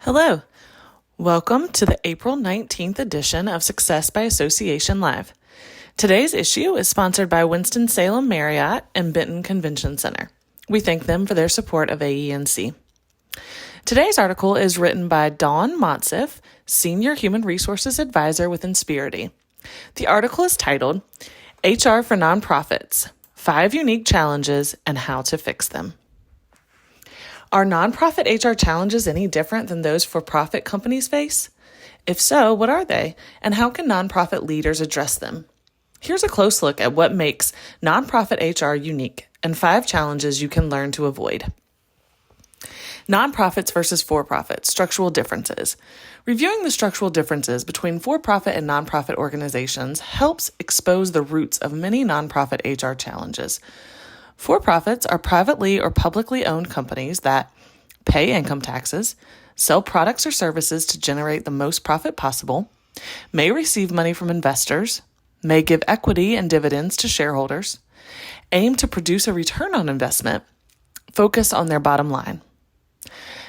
Hello. Welcome to the April 19th edition of Success by Association Live. Today's issue is sponsored by Winston-Salem Marriott and Benton Convention Center. We thank them for their support of AENC. Today's article is written by Dawn Motzif, Senior Human Resources Advisor with Inspirity. The article is titled, HR for Nonprofits, 5 Unique Challenges and How to Fix Them. Are nonprofit HR challenges any different than those for-profit companies face? If so, what are they, and how can nonprofit leaders address them? Here's a close look at what makes nonprofit HR unique and 5 challenges you can learn to avoid. Nonprofits versus for-profit, structural differences. Reviewing the structural differences between for-profit and nonprofit organizations helps expose the roots of many nonprofit HR challenges. For-profits are privately or publicly owned companies that pay income taxes, sell products or services to generate the most profit possible, may receive money from investors, may give equity and dividends to shareholders, aim to produce a return on investment, focus on their bottom line.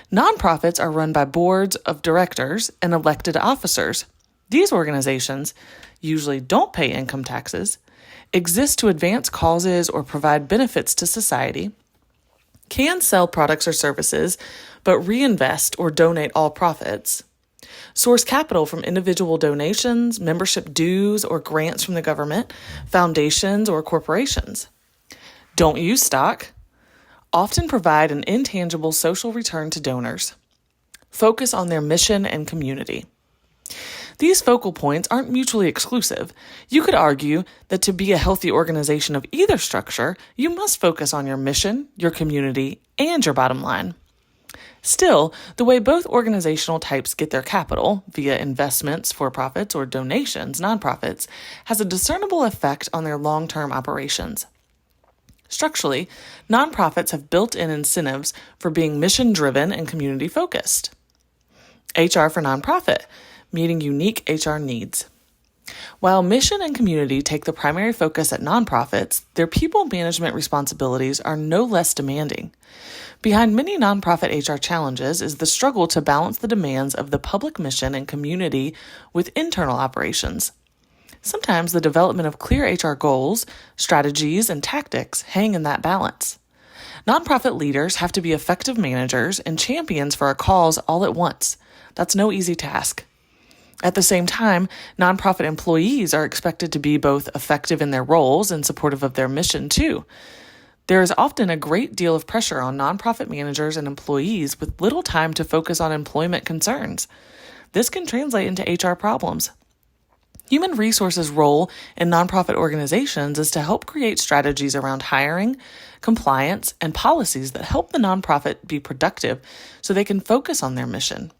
Nonprofits are run by boards of directors and elected officers. These organizations usually don't pay income taxes, exist to advance causes or provide benefits to society, can sell products or services, but reinvest or donate all profits, source capital from individual donations, membership dues, or grants from the government, foundations, or corporations, don't use stock, often provide an intangible social return to donors, focus on their mission and community. These focal points aren't mutually exclusive. You could argue that to be a healthy organization of either structure, you must focus on your mission, your community, and your bottom line. Still, the way both organizational types get their capital, via investments, for-profits, or donations, nonprofits, has a discernible effect on their long-term operations. Structurally, nonprofits have built-in incentives for being mission-driven and community-focused. HR for nonprofit, meeting unique HR needs. While mission and community take the primary focus at nonprofits, their people management responsibilities are no less demanding. Behind many nonprofit HR challenges is the struggle to balance the demands of the public mission and community with internal operations. Sometimes the development of clear HR goals, strategies, and tactics hang in that balance. Nonprofit leaders have to be effective managers and champions for a cause all at once. That's no easy task. At the same time, nonprofit employees are expected to be both effective in their roles and supportive of their mission, too. There is often a great deal of pressure on nonprofit managers and employees with little time to focus on employment concerns. This can translate into HR problems. Human resources' role in nonprofit organizations is to help create strategies around hiring, compliance, and policies that help the nonprofit be productive so they can focus on their mission.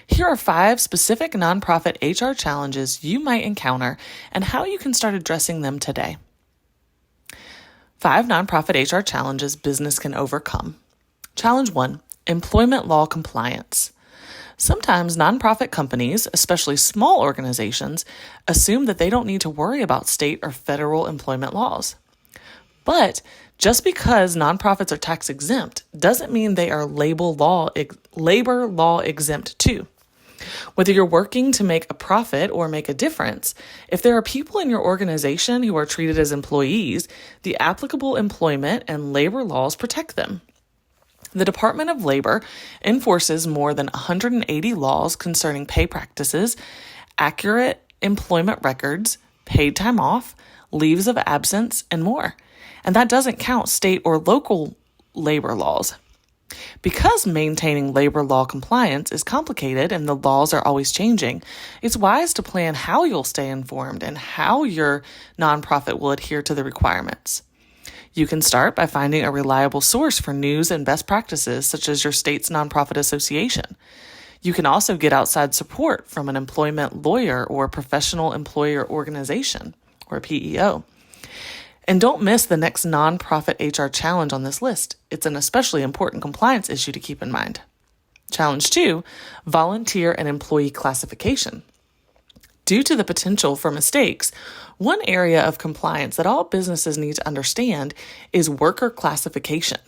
Here are 5 specific nonprofit HR challenges you might encounter and how you can start addressing them today. 5 nonprofit HR challenges business can overcome. Challenge 1, employment law compliance. Sometimes nonprofit companies, especially small organizations, assume that they don't need to worry about state or federal employment laws. But just because nonprofits are tax exempt doesn't mean they are labor law exempt too. Whether you're working to make a profit or make a difference, if there are people in your organization who are treated as employees, the applicable employment and labor laws protect them. The Department of Labor enforces more than 180 laws concerning pay practices, accurate employment records, paid time off, leaves of absence, and more. And that doesn't count state or local labor laws. Because maintaining labor law compliance is complicated and the laws are always changing, it's wise to plan how you'll stay informed and how your nonprofit will adhere to the requirements. You can start by finding a reliable source for news and best practices, such as your state's nonprofit association. You can also get outside support from an employment lawyer or professional employer organization, or PEO. And don't miss the next nonprofit HR challenge on this list. It's an especially important compliance issue to keep in mind. Challenge 2, volunteer and employee classification. Due to the potential for mistakes, one area of compliance that all businesses need to understand is worker classification.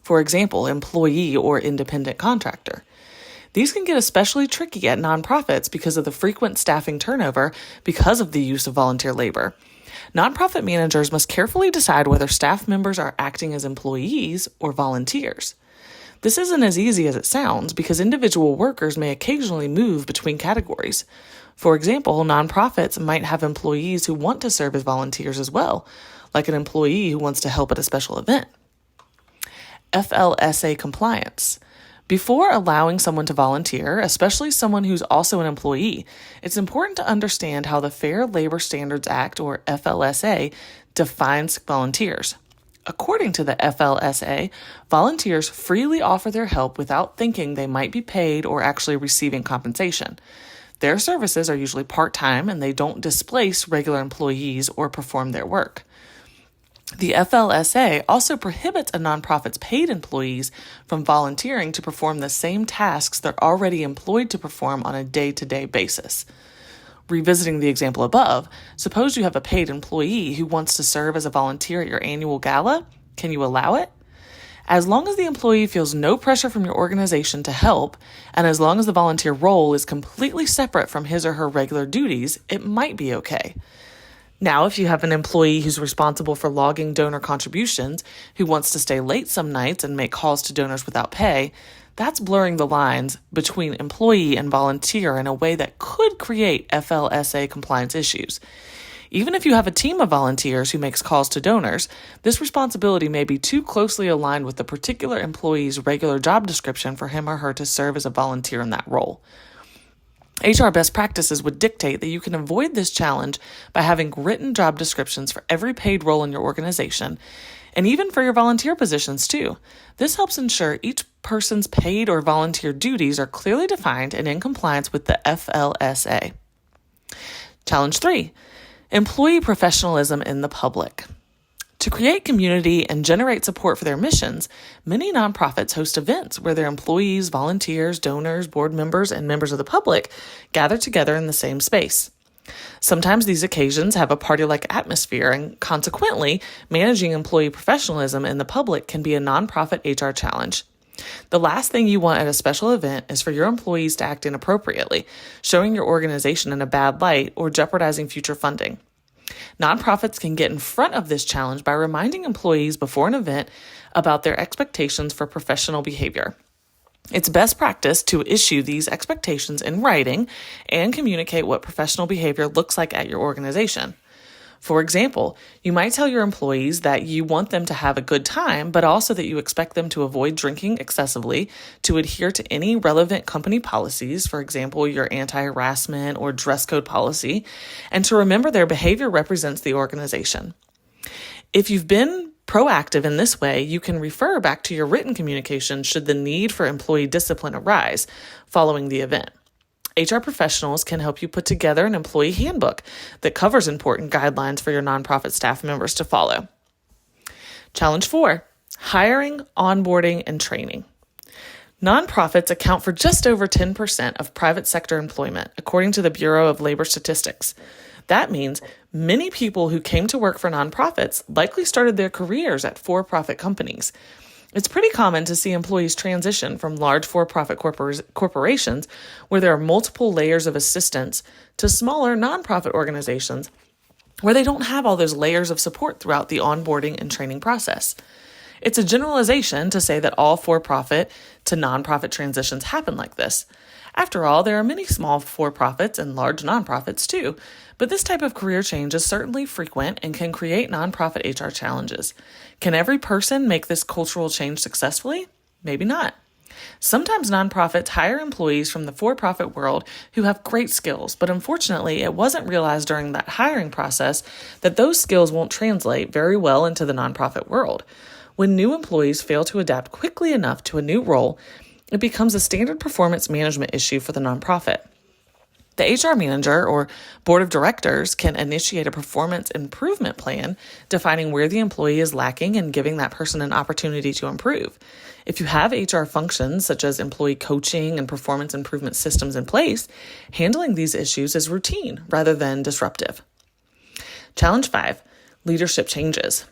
For example, employee or independent contractor. These can get especially tricky at nonprofits because of the frequent staffing turnover because of the use of volunteer labor. Nonprofit managers must carefully decide whether staff members are acting as employees or volunteers. This isn't as easy as it sounds because individual workers may occasionally move between categories. For example, nonprofits might have employees who want to serve as volunteers as well, like an employee who wants to help at a special event. FLSA compliance. Before allowing someone to volunteer, especially someone who's also an employee, it's important to understand how the Fair Labor Standards Act, or FLSA, defines volunteers. According to the FLSA, volunteers freely offer their help without thinking they might be paid or actually receiving compensation. Their services are usually part-time and they don't displace regular employees or perform their work. The FLSA also prohibits a nonprofit's paid employees from volunteering to perform the same tasks they're already employed to perform on a day-to-day basis. Revisiting the example above, suppose you have a paid employee who wants to serve as a volunteer at your annual gala. Can you allow it? As long as the employee feels no pressure from your organization to help, and as long as the volunteer role is completely separate from his or her regular duties, it might be okay. Now, if you have an employee who's responsible for logging donor contributions, who wants to stay late some nights and make calls to donors without pay, that's blurring the lines between employee and volunteer in a way that could create FLSA compliance issues. Even if you have a team of volunteers who makes calls to donors, this responsibility may be too closely aligned with the particular employee's regular job description for him or her to serve as a volunteer in that role. HR best practices would dictate that you can avoid this challenge by having written job descriptions for every paid role in your organization, and even for your volunteer positions too. This helps ensure each person's paid or volunteer duties are clearly defined and in compliance with the FLSA. Challenge 3. Employee professionalism in the public. To create community and generate support for their missions, many nonprofits host events where their employees, volunteers, donors, board members, and members of the public gather together in the same space. Sometimes these occasions have a party-like atmosphere, and consequently, managing employee professionalism in the public can be a nonprofit HR challenge. The last thing you want at a special event is for your employees to act inappropriately, showing your organization in a bad light or jeopardizing future funding. Nonprofits can get in front of this challenge by reminding employees before an event about their expectations for professional behavior. It's best practice to issue these expectations in writing and communicate what professional behavior looks like at your organization. For example, you might tell your employees that you want them to have a good time, but also that you expect them to avoid drinking excessively, to adhere to any relevant company policies, for example, your anti-harassment or dress code policy, and to remember their behavior represents the organization. If you've been proactive in this way, you can refer back to your written communication should the need for employee discipline arise following the event. HR professionals can help you put together an employee handbook that covers important guidelines for your nonprofit staff members to follow. Challenge 4, hiring, onboarding, and training. Nonprofits account for just over 10% of private sector employment, according to the Bureau of Labor Statistics. That means many people who came to work for nonprofits likely started their careers at for-profit companies. It's pretty common to see employees transition from large for-profit corporations where there are multiple layers of assistance to smaller nonprofit organizations where they don't have all those layers of support throughout the onboarding and training process. It's a generalization to say that all for-profit to nonprofit transitions happen like this. After all, there are many small for-profits and large nonprofits too, but this type of career change is certainly frequent and can create nonprofit HR challenges. Can every person make this cultural change successfully? Maybe not. Sometimes nonprofits hire employees from the for-profit world who have great skills, but unfortunately, it wasn't realized during that hiring process that those skills won't translate very well into the nonprofit world. When new employees fail to adapt quickly enough to a new role, it becomes a standard performance management issue for the nonprofit. The HR manager or board of directors can initiate a performance improvement plan, defining where the employee is lacking and giving that person an opportunity to improve. If you have HR functions such as employee coaching and performance improvement systems in place, handling these issues is routine rather than disruptive. Challenge 5, leadership changes.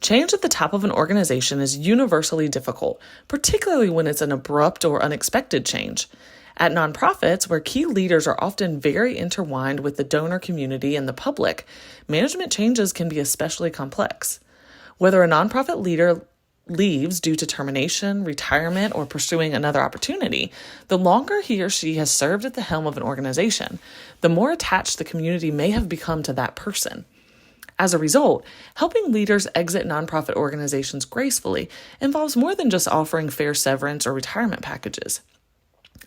Change at the top of an organization is universally difficult, particularly when it's an abrupt or unexpected change. At nonprofits, where key leaders are often very intertwined with the donor community and the public, management changes can be especially complex. Whether a nonprofit leader leaves due to termination, retirement, or pursuing another opportunity, the longer he or she has served at the helm of an organization, the more attached the community may have become to that person. As a result, helping leaders exit nonprofit organizations gracefully involves more than just offering fair severance or retirement packages.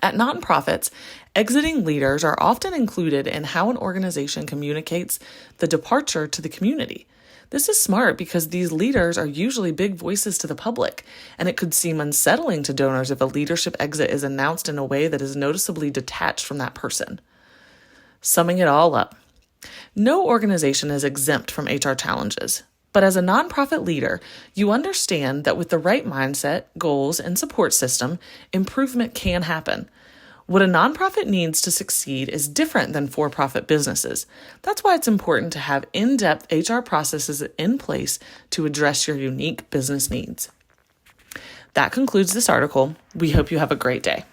At nonprofits, exiting leaders are often included in how an organization communicates the departure to the community. This is smart because these leaders are usually big voices to the public, and it could seem unsettling to donors if a leadership exit is announced in a way that is noticeably detached from that person. Summing it all up, no organization is exempt from HR challenges. But as a nonprofit leader, you understand that with the right mindset, goals, and support system, improvement can happen. What a nonprofit needs to succeed is different than for-profit businesses. That's why it's important to have in-depth HR processes in place to address your unique business needs. That concludes this article. We hope you have a great day.